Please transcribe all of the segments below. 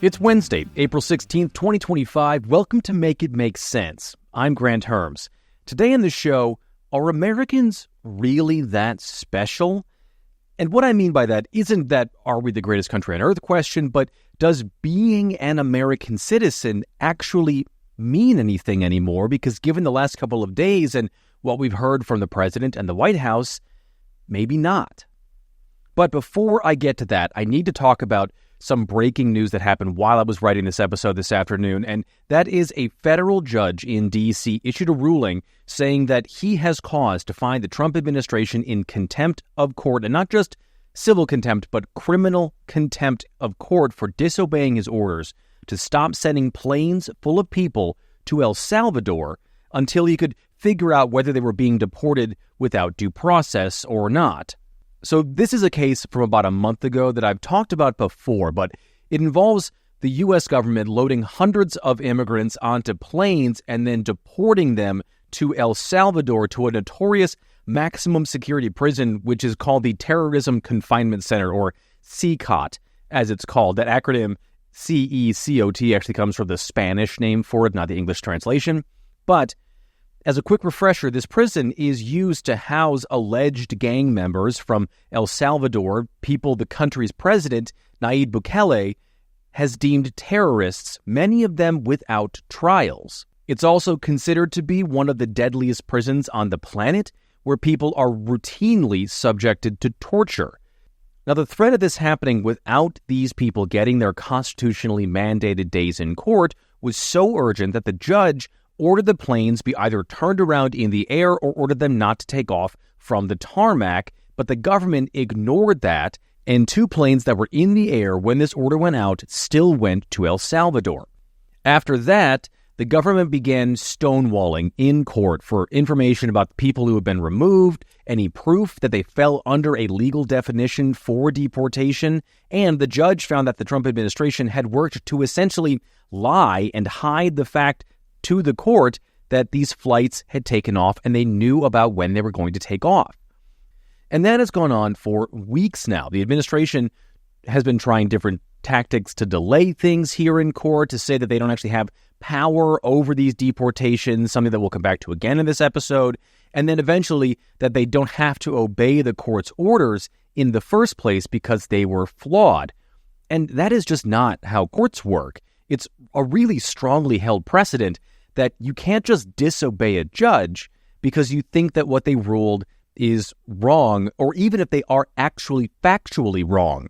It's Wednesday, April 16th, 2025. Welcome to Make It Make Sense. I'm Grant Herms. Today on the show, are Americans really that special? And what I mean by that isn't that are we the greatest country on earth question, but does being an American citizen actually mean anything anymore? Because given the last couple of days and what we've heard from the president and the White House, maybe not. But before I get to that, I need to talk about some breaking news that happened while I was writing this episode this afternoon, and that is a federal judge in D.C. issued a ruling saying that he has cause to find the Trump administration in contempt of court, and not just civil contempt, but criminal contempt of court for disobeying his orders to stop sending planes full of people to El Salvador until he could figure out whether they were being deported without due process or not. So this is a case from about a month ago that I've talked about before, but it involves the U.S. government loading hundreds of immigrants onto planes and then deporting them to El Salvador to a notorious maximum security prison, which is called the Terrorism Confinement Center, or CCOT, as it's called. That acronym CECOT actually comes from the Spanish name for it, not the English translation. But as a quick refresher, this prison is used to house alleged gang members from El Salvador, people the country's president, Nayib Bukele, has deemed terrorists, many of them without trials. It's also considered to be one of the deadliest prisons on the planet, where people are routinely subjected to torture. Now, the threat of this happening without these people getting their constitutionally mandated days in court was so urgent that the judge ordered the planes be either turned around in the air or ordered them not to take off from the tarmac, but the government ignored that, and two planes that were in the air when this order went out still went to El Salvador. After that, the government began stonewalling in court for information about people who had been removed, any proof that they fell under a legal definition for deportation, and the judge found that the Trump administration had worked to essentially lie and hide the fact to the court that these flights had taken off and they knew about when they were going to take off. And that has gone on for weeks now. The administration has been trying different tactics to delay things here in court, to say that they don't actually have power over these deportations, something that we'll come back to again in this episode, and then eventually that they don't have to obey the court's orders in the first place because they were flawed. And that is just not how courts work. It's a really strongly held precedent that you can't just disobey a judge because you think that what they ruled is wrong, or even if they are actually factually wrong.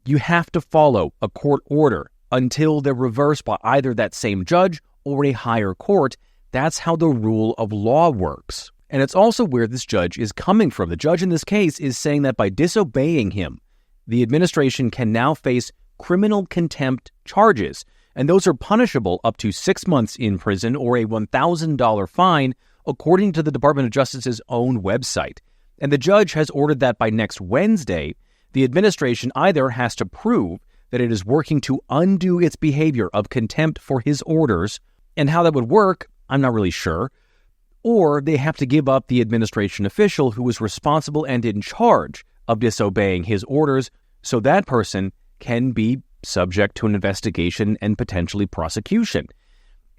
You have to follow a court order until they're reversed by either that same judge or a higher court. That's how the rule of law works. And it's also where this judge is coming from. The judge in this case is saying that by disobeying him, the administration can now face criminal contempt charges, and those are punishable up to 6 months in prison or a $1,000 fine, according to the Department of Justice's own website. And the judge has ordered that by next Wednesday, the administration either has to prove that it is working to undo its behavior of contempt for his orders, and how that would work, I'm not really sure, or they have to give up the administration official who was responsible and in charge of disobeying his orders, so that person can be subject to an investigation and potentially prosecution.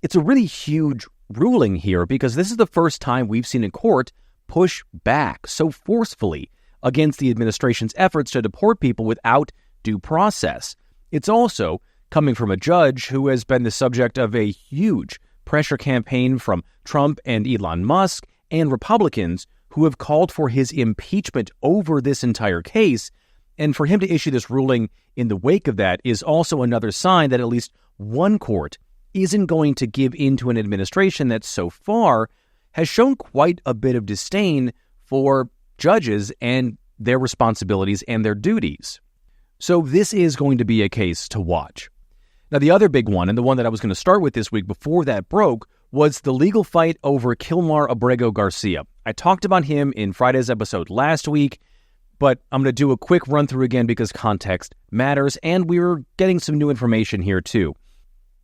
It's a really huge ruling here because this is the first time we've seen a court push back so forcefully against the administration's efforts to deport people without due process. It's also coming from a judge who has been the subject of a huge pressure campaign from Trump and Elon Musk and Republicans who have called for his impeachment over this entire case. And for him to issue this ruling in the wake of that is also another sign that at least one court isn't going to give in to an administration that so far has shown quite a bit of disdain for judges and their responsibilities and their duties. So this is going to be a case to watch. Now, the other big one, and the one that I was going to start with this week before that broke, was the legal fight over Kilmar Abrego-Garcia. I talked about him in Friday's episode last week, but I'm going to do a quick run through again because context matters, and we're getting some new information here too.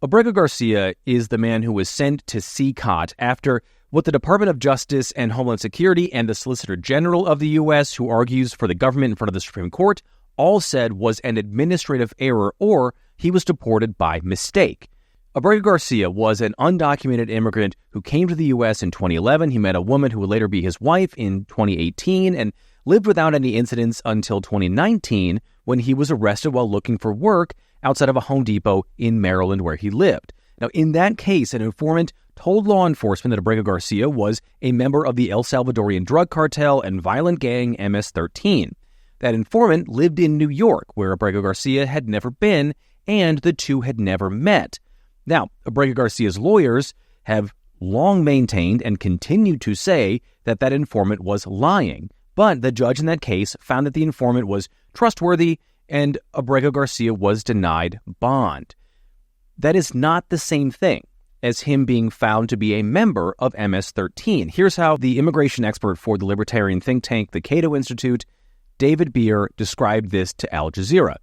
Abrego-Garcia is the man who was sent to CCOT after what the Department of Justice and Homeland Security and the Solicitor General of the U.S., who argues for the government in front of the Supreme Court, all said was an administrative error or he was deported by mistake. Abrego-Garcia was an undocumented immigrant who came to the U.S. in 2011. He met a woman who would later be his wife in 2018 and lived without any incidents until 2019 when he was arrested while looking for work outside of a Home Depot in Maryland where he lived. Now, in that case, an informant told law enforcement that Abrego-Garcia was a member of the El Salvadorian drug cartel and violent gang MS-13. That informant lived in New York, where Abrego-Garcia had never been, and the two had never met. Now, Abrego-Garcia's lawyers have long maintained and continued to say that that informant was lying, but the judge in that case found that the informant was trustworthy and Abrego-Garcia was denied bond. That is not the same thing as him being found to be a member of MS-13. Here's how the immigration expert for the libertarian think tank, the Cato Institute, David Beer, described this to Al Jazeera.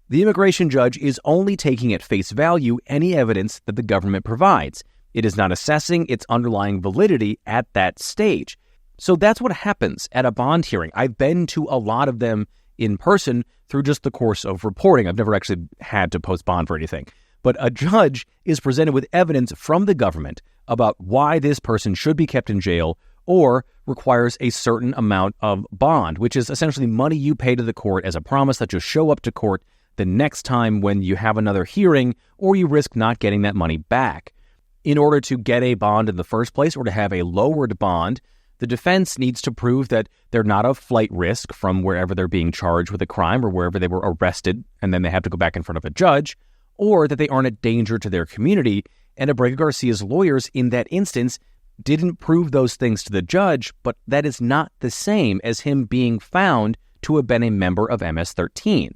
The immigration judge is only taking at face value any evidence that the government provides. It is not assessing its underlying validity at that stage. So that's what happens at a bond hearing. I've been to a lot of them in person through just the course of reporting. I've never actually had to post bond for anything. But a judge is presented with evidence from the government about why this person should be kept in jail or requires a certain amount of bond, which is essentially money you pay to the court as a promise that you'll show up to court the next time when you have another hearing, or you risk not getting that money back. In order to get a bond in the first place or to have a lowered bond, the defense needs to prove that they're not a flight risk from wherever they're being charged with a crime or wherever they were arrested, and then they have to go back in front of a judge, or that they aren't a danger to their community. And Abrego-Garcia's lawyers in that instance didn't prove those things to the judge, but that is not the same as him being found to have been a member of MS-13.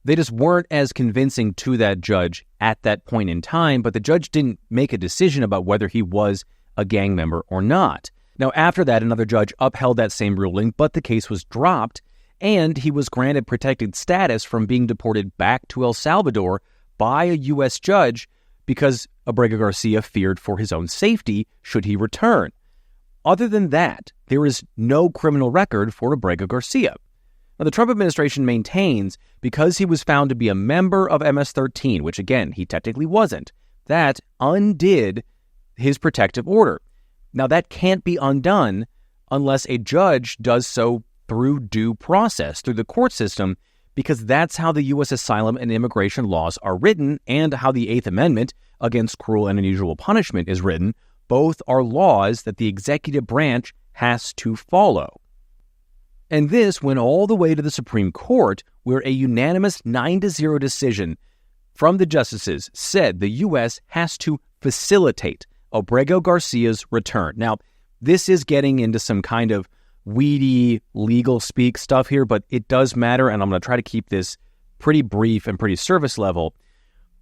They just weren't as convincing to that judge at that point in time, but the judge didn't make a decision about whether he was a gang member or not. Now, after that, another judge upheld that same ruling, but the case was dropped, and he was granted protected status from being deported back to El Salvador by a U.S. judge because Abrego-Garcia feared for his own safety should he return. Other than that, there is no criminal record for Abrego-Garcia. Now, the Trump administration maintains because he was found to be a member of MS-13, which again, he technically wasn't, that undid his protective order. Now, that can't be undone unless a judge does so through due process, through the court system, because that's how the U.S. asylum and immigration laws are written and how the Eighth Amendment against cruel and unusual punishment is written. Both are laws that the executive branch has to follow. And this went all the way to the Supreme Court, where a unanimous 9-0 decision from the justices said the U.S. has to facilitate Abrego-Garcia's return. Now, this is getting into some kind of weedy legal speak stuff here, but it does matter, and I'm going to try to keep this pretty brief and pretty surface level.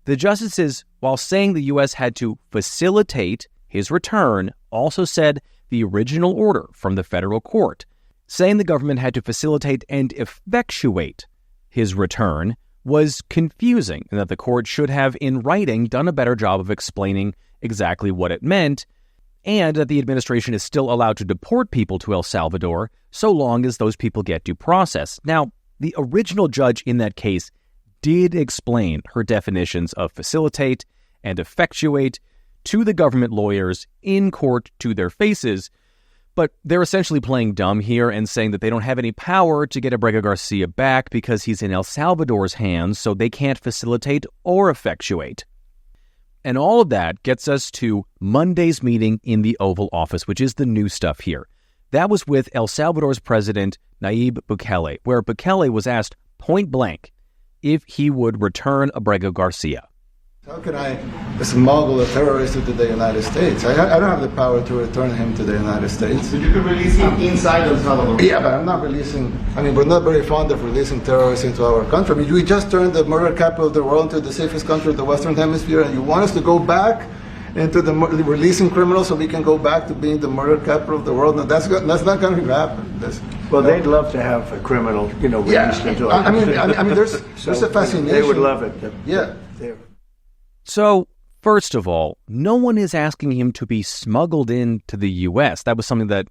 The justices, while saying the U.S. had to facilitate his return, also said the original order from the federal court, saying the government had to facilitate and effectuate his return, was confusing, and that the court should have, in writing, done a better job of explaining exactly what it meant, and that the administration is still allowed to deport people to El Salvador so long as those people get due process. Now, the original judge in that case did explain her definitions of facilitate and effectuate to the government lawyers in court to their faces, but they're essentially playing dumb here and saying that they don't have any power to get Abrego-Garcia back because he's in El Salvador's hands, so they can't facilitate or effectuate. And all of that gets us to Monday's meeting in the Oval Office, which is the new stuff here. That was with El Salvador's president, Nayib Bukele, where Bukele was asked point blank if he would return Abrego-Garcia. How can I smuggle a terrorist into the United States? I don't have the power to return him to the United States. So you can release him inside El Salvador? Yeah, but I'm not releasing, we're not very fond of releasing terrorists into our country. We just turned the murder capital of the world into the safest country of the Western Hemisphere, and you want us to go back into the releasing criminals so we can go back to being the murder capital of the world? No, that's not going to happen. They'd love to have a criminal, released into our there's a fascination. They would love it. Yeah. So, first of all, no one is asking him to be smuggled into the U.S. That was something that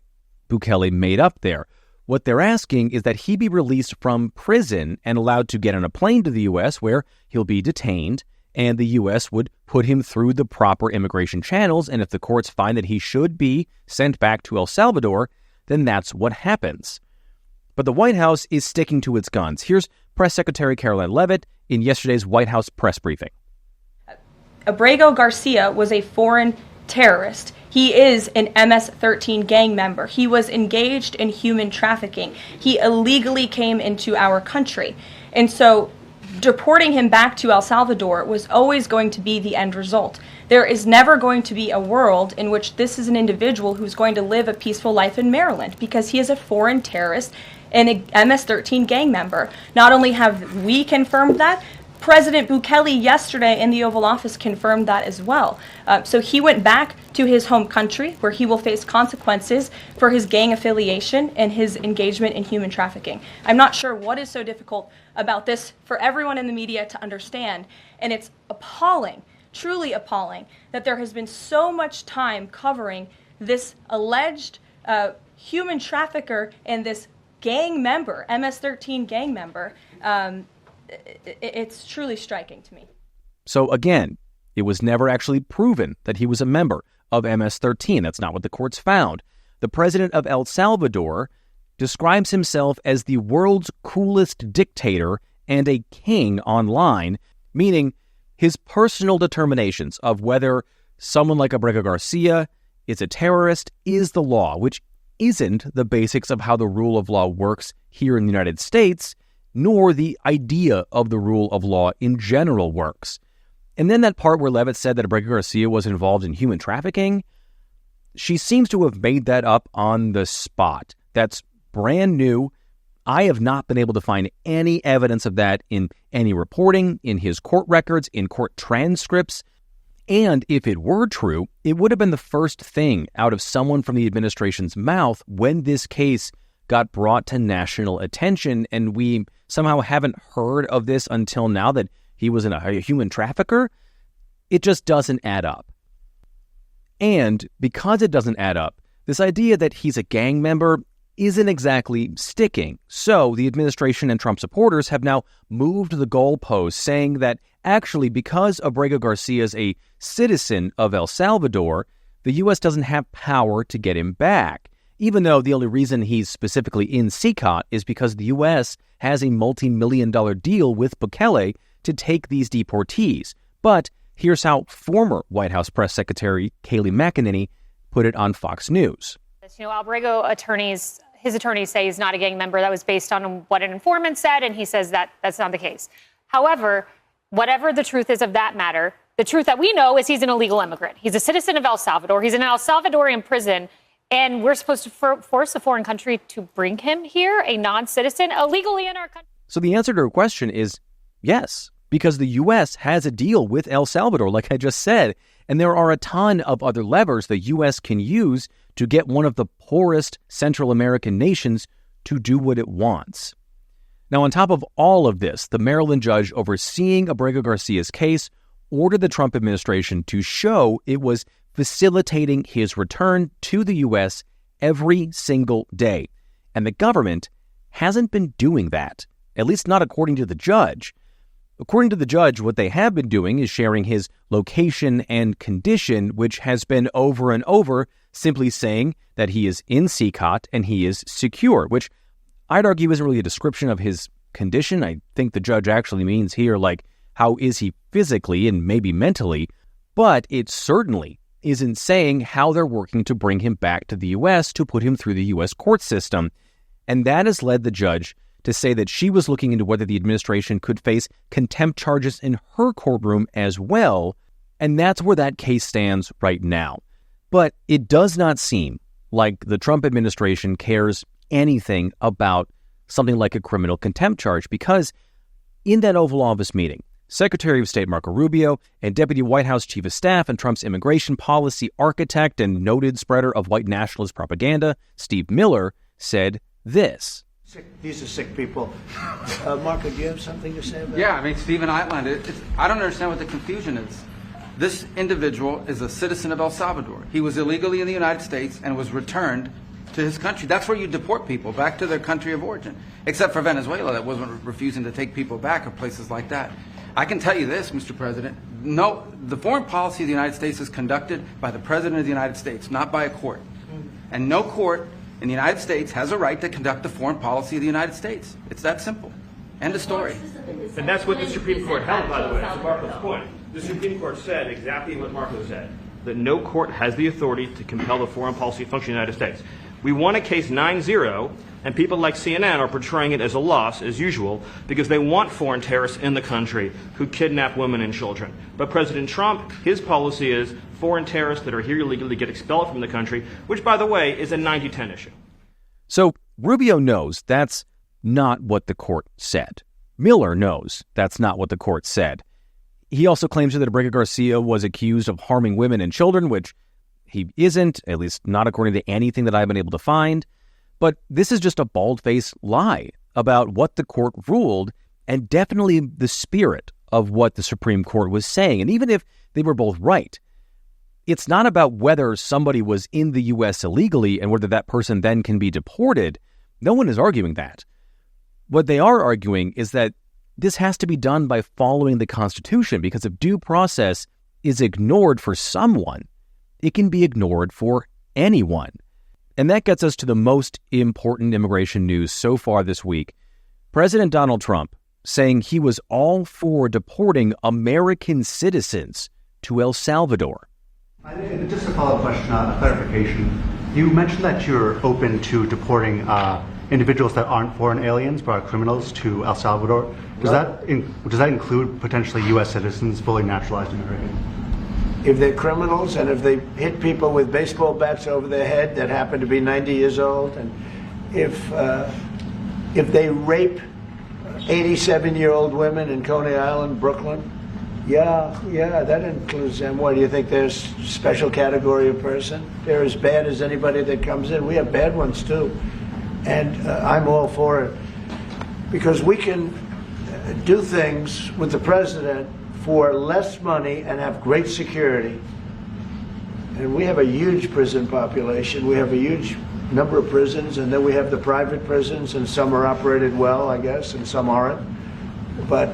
Bukele made up there. What they're asking is that he be released from prison and allowed to get on a plane to the U.S. where he'll be detained, and the U.S. would put him through the proper immigration channels, and if the courts find that he should be sent back to El Salvador, then that's what happens. But the White House is sticking to its guns. Here's Press Secretary Caroline Leavitt in yesterday's White House press briefing. Abrego-Garcia was a foreign terrorist. He is an MS-13 gang member. He was engaged in human trafficking. He illegally came into our country. And so deporting him back to El Salvador was always going to be the end result. There is never going to be a world in which this is an individual who's going to live a peaceful life in Maryland because he is a foreign terrorist and a MS-13 gang member. Not only have we confirmed that, President Bukele yesterday in the Oval Office confirmed that as well. So he went back to his home country where he will face consequences for his gang affiliation and his engagement in human trafficking. I'm not sure what is so difficult about this for everyone in the media to understand, and it's appalling, truly appalling, that there has been so much time covering this alleged human trafficker and this gang member, MS-13 gang member. It's truly striking to me. So again, it was never actually proven that he was a member of MS-13. That's not what the courts found. The president of El Salvador describes himself as the world's coolest dictator and a king online, meaning his personal determinations of whether someone like Abrego-Garcia is a terrorist is the law, which isn't the basics of how the rule of law works here in the United States, nor the idea of the rule of law in general works. And then that part where Leavitt said that Abrego-Garcia was involved in human trafficking, she seems to have made that up on the spot. That's brand new. I have not been able to find any evidence of that in any reporting, in his court records, in court transcripts. And if it were true, it would have been the first thing out of someone from the administration's mouth when this case got brought to national attention, and we somehow haven't heard of this until now, that he was a human trafficker. It just doesn't add up. And because it doesn't add up, this idea that he's a gang member isn't exactly sticking. So the administration and Trump supporters have now moved the goalposts, saying that actually because Abrego-Garcia is a citizen of El Salvador, the U.S. doesn't have power to get him back, even though the only reason he's specifically in CICOT is because the U.S. has a multi-million-dollar deal with Bukele to take these deportees. But here's how former White House Press Secretary Kayleigh McEnany put it on Fox News. You know, Abrego his attorneys say he's not a gang member. That was based on what an informant said, and he says that that's not the case. However, whatever the truth is of that matter, the truth that we know is he's an illegal immigrant. He's a citizen of El Salvador. He's in an El Salvadorian prison. And we're supposed to force a foreign country to bring him here, a non-citizen, illegally in our country? So the answer to her question is yes, because the U.S. has a deal with El Salvador, like I just said, and there are a ton of other levers the U.S. can use to get one of the poorest Central American nations to do what it wants. Now, on top of all of this, the Maryland judge overseeing Abrego-Garcia's case ordered the Trump administration to show it was facilitating his return to the U.S. every single day. And the government hasn't been doing that, at least not according to the judge. According to the judge, what they have been doing is sharing his location and condition, which has been over and over simply saying that he is in CICOT and he is secure, which I'd argue isn't really a description of his condition. I think the judge actually means here, like, how is he physically and maybe mentally, but it certainly isn't saying how they're working to bring him back to the U.S. to put him through the U.S. court system. And that has led the judge to say that she was looking into whether the administration could face contempt charges in her courtroom as well. And that's where that case stands right now. But it does not seem like the Trump administration cares anything about something like a criminal contempt charge, because in that Oval Office meeting, Secretary of State Marco Rubio and Deputy White House Chief of Staff and Trump's immigration policy architect and noted spreader of white nationalist propaganda, Steve Miller, said this. These are sick people. Marco, do you have something to say about Yeah, I mean, Stephen outlined it. I don't understand what the confusion is. This individual is a citizen of El Salvador. He was illegally in the United States and was returned to his country. That's where you deport people, back to their country of origin. Except for Venezuela, that wasn't refusing to take people back, or places like that. I can tell you this, Mr. President. No, the foreign policy of the United States is conducted by the President of the United States, not by a court. And no court in the United States has a right to conduct the foreign policy of the United States. It's that simple. End of story. And that's what the Supreme Court held, by the way, to Marco's point. The Supreme Court said exactly what Marco said, that no court has the authority to compel the foreign policy function of the United States. We won a case 9-0, and people like CNN are portraying it as a loss, as usual, because they want foreign terrorists in the country who kidnap women and children. But President Trump, his policy is foreign terrorists that are here illegally get expelled from the country, which, by the way, is a 90-10 issue. So Rubio knows that's not what the court said. Miller knows that's not what the court said. He also claims that Abrego-Garcia was accused of harming women and children, which he isn't, at least not according to anything that I've been able to find. But this is just a bald-faced lie about what the court ruled, and definitely the spirit of what the Supreme Court was saying. And even if they were both right, it's not about whether somebody was in the U.S. illegally and whether that person then can be deported. No one is arguing that. What they are arguing is that this has to be done by following the Constitution, because if due process is ignored for someone, it can be ignored for anyone. And that gets us to the most important immigration news so far this week. President Donald Trump saying he was all for deporting American citizens to El Salvador. Just a follow-up question, a clarification. You mentioned that you're open to deporting individuals that aren't foreign aliens but are criminals to El Salvador. Does that include potentially U.S. citizens, fully naturalized Americans? If they're criminals and if they hit people with baseball bats over their head that happen to be 90 years old, and if they rape 87-year-old women in Coney Island, Brooklyn, yeah, that includes them. What, do you think there's a special category of person? They're as bad as anybody that comes in. We have bad ones too. And I'm all for it, because we can do things with the president for less money and have great security. And we have a huge prison population. We have a huge number of prisons, and then we have the private prisons, and some are operated well, I guess, and some aren't. But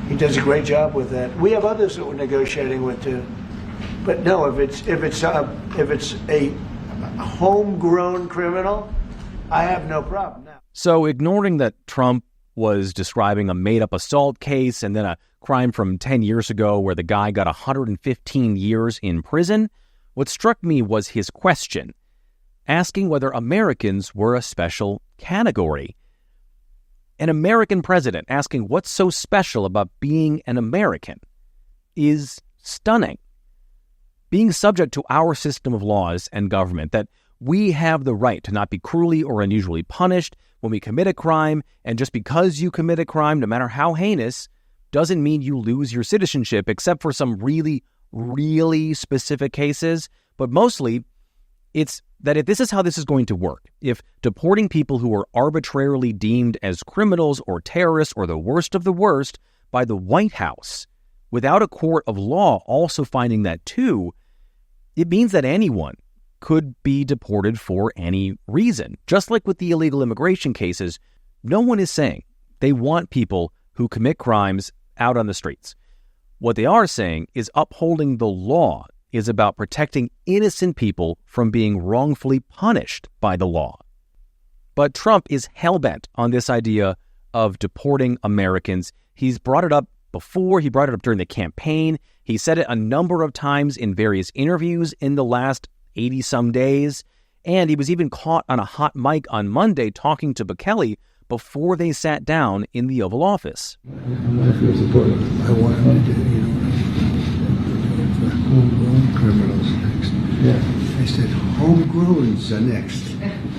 he does a great job with that. We have others that we're negotiating with too. But no, if it's a homegrown criminal, I have no problem now. So ignoring that Trump was describing a made-up assault case and then a crime from 10 years ago where the guy got 115 years in prison, what struck me was his question, asking whether Americans were a special category. An American president asking what's so special about being an American is stunning. Being subject to our system of laws and government, that we have the right to not be cruelly or unusually punished when we commit a crime, and just because you commit a crime, no matter how heinous, doesn't mean you lose your citizenship, except for some really, really specific cases. But mostly, it's that if this is how this is going to work, if deporting people who are arbitrarily deemed as criminals or terrorists or the worst of the worst by the White House, without a court of law also finding that too, it means that anyone could be deported for any reason. Just like with the illegal immigration cases, no one is saying they want people who commit crimes out on the streets. What they are saying is upholding the law is about protecting innocent people from being wrongfully punished by the law. But Trump is hell-bent on this idea of deporting Americans. He's brought it up before. He brought it up during the campaign. He said it a number of times in various interviews in the last 80-some days. And he was even caught on a hot mic on Monday talking to Bukele before they sat down in the Oval Office. I feel supportive. I want him to do, homegrown criminals next. Yeah. I said, homegrowns are next.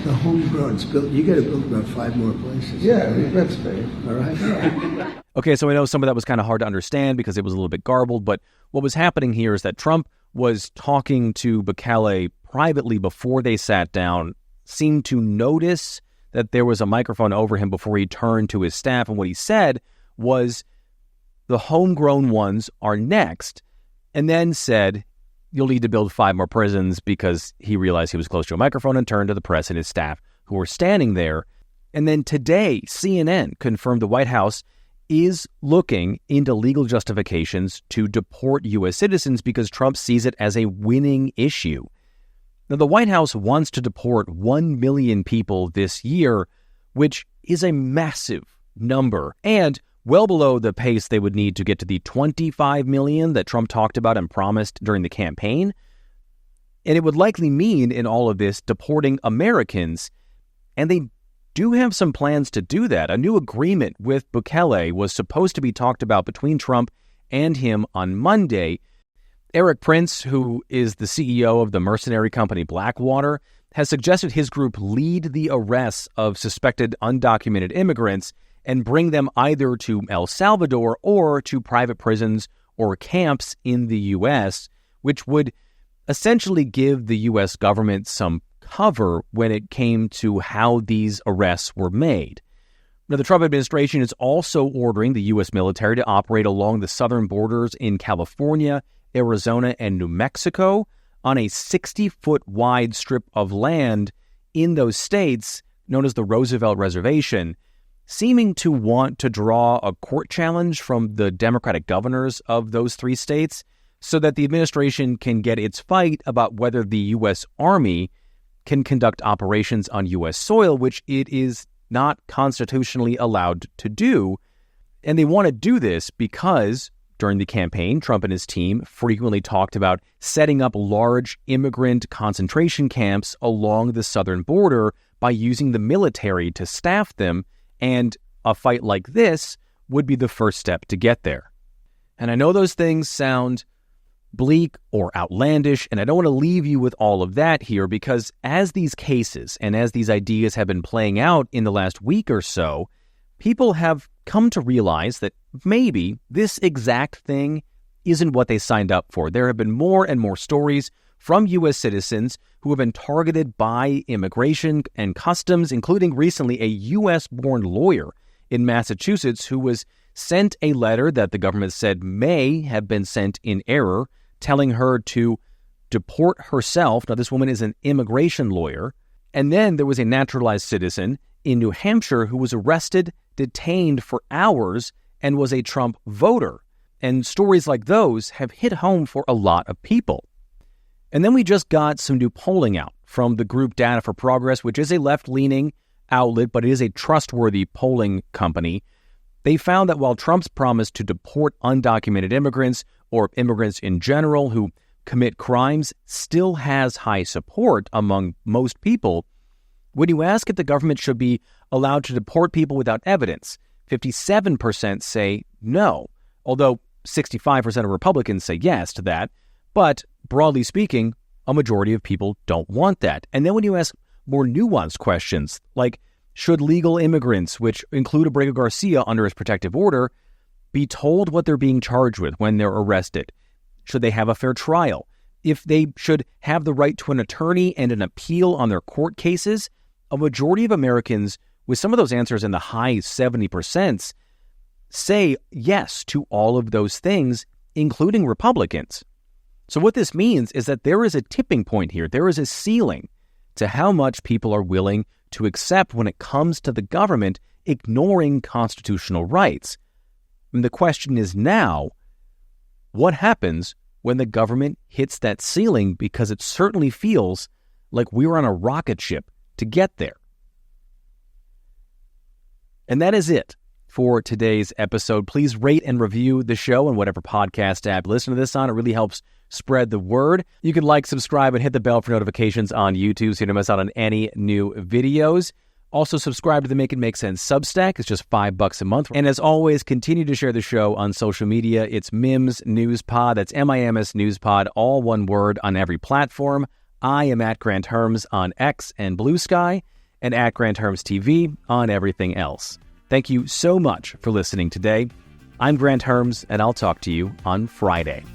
The homegrowns built. You got to build about 5 more places. Yeah, that's fair. All right. Okay, so I know some of that was kind of hard to understand because it was a little bit garbled, but what was happening here is that Trump was talking to Bukele privately before they sat down, seemed to notice that there was a microphone over him before he turned to his staff, and what he said was the homegrown ones are next, and then said you'll need to build 5 more prisons, because he realized he was close to a microphone and turned to the press and his staff who were standing there. And then today, CNN confirmed the White House is looking into legal justifications to deport U.S. citizens because Trump sees it as a winning issue. Now, the White House wants to deport 1 million people this year, which is a massive number, and well below the pace they would need to get to the 25 million that Trump talked about and promised during the campaign. And it would likely mean in all of this deporting Americans, and they do have some plans to do that. A new agreement with Bukele was supposed to be talked about between Trump and him on Monday. Eric Prince, who is the CEO of the mercenary company Blackwater, has suggested his group lead the arrests of suspected undocumented immigrants and bring them either to El Salvador or to private prisons or camps in the U.S., which would essentially give the U.S. government some cover when it came to how these arrests were made. Now, the Trump administration is also ordering the U.S. military to operate along the southern borders in California, Arizona, and New Mexico on a 60-foot wide strip of land in those states known as the Roosevelt Reservation, seeming to want to draw a court challenge from the Democratic governors of those 3 states so that the administration can get its fight about whether the U.S. Army can conduct operations on U.S. soil, which it is not constitutionally allowed to do. And they want to do this because during the campaign, Trump and his team frequently talked about setting up large immigrant concentration camps along the southern border by using the military to staff them, and a fight like this would be the first step to get there. And I know those things sound bleak or outlandish, and I don't want to leave you with all of that here, because as these cases and as these ideas have been playing out in the last week or so, people have come to realize that maybe this exact thing isn't what they signed up for. There have been more and more stories from U.S. citizens who have been targeted by immigration and customs, including recently a U.S.-born lawyer in Massachusetts who was sent a letter that the government said may have been sent in error, telling her to deport herself. Now, this woman is an immigration lawyer. And then there was a naturalized citizen in New Hampshire who was arrested, detained for hours, and was a Trump voter. And stories like those have hit home for a lot of people. And then we just got some new polling out from the group Data for Progress, which is a left-leaning outlet, but it is a trustworthy polling company. They found that while Trump's promise to deport undocumented immigrants or immigrants in general who commit crimes still has high support among most people, when you ask if the government should be allowed to deport people without evidence, 57% say no, although 65% of Republicans say yes to that. But broadly speaking, a majority of people don't want that. And then when you ask more nuanced questions, like should legal immigrants, which include Abrego-Garcia under his protective order, be told what they're being charged with when they're arrested? Should they have a fair trial? If they should have the right to an attorney and an appeal on their court cases, a majority of Americans, with some of those answers in the high 70%, say yes to all of those things, including Republicans. So what this means is that there is a tipping point here. There is a ceiling to how much people are willing to accept when it comes to the government ignoring constitutional rights. And the question is now, what happens when the government hits that ceiling? Because it certainly feels like we're on a rocket ship to get there. And that is it for today's episode. Please rate and review the show on whatever podcast app you listen to this on. It really helps spread the word. You can like, subscribe, and hit the bell for notifications on YouTube so you don't miss out on any new videos. Also, subscribe to the Make It Make Sense Substack. It's just $5 a month. And as always, continue to share the show on social media. It's MIMS News Pod. That's MIMS News Pod, all one word on every platform. I am at Grant Herms on X and Blue Sky, and at Grant Herms TV on everything else. Thank you so much for listening today. I'm Grant Herms, and I'll talk to you on Friday.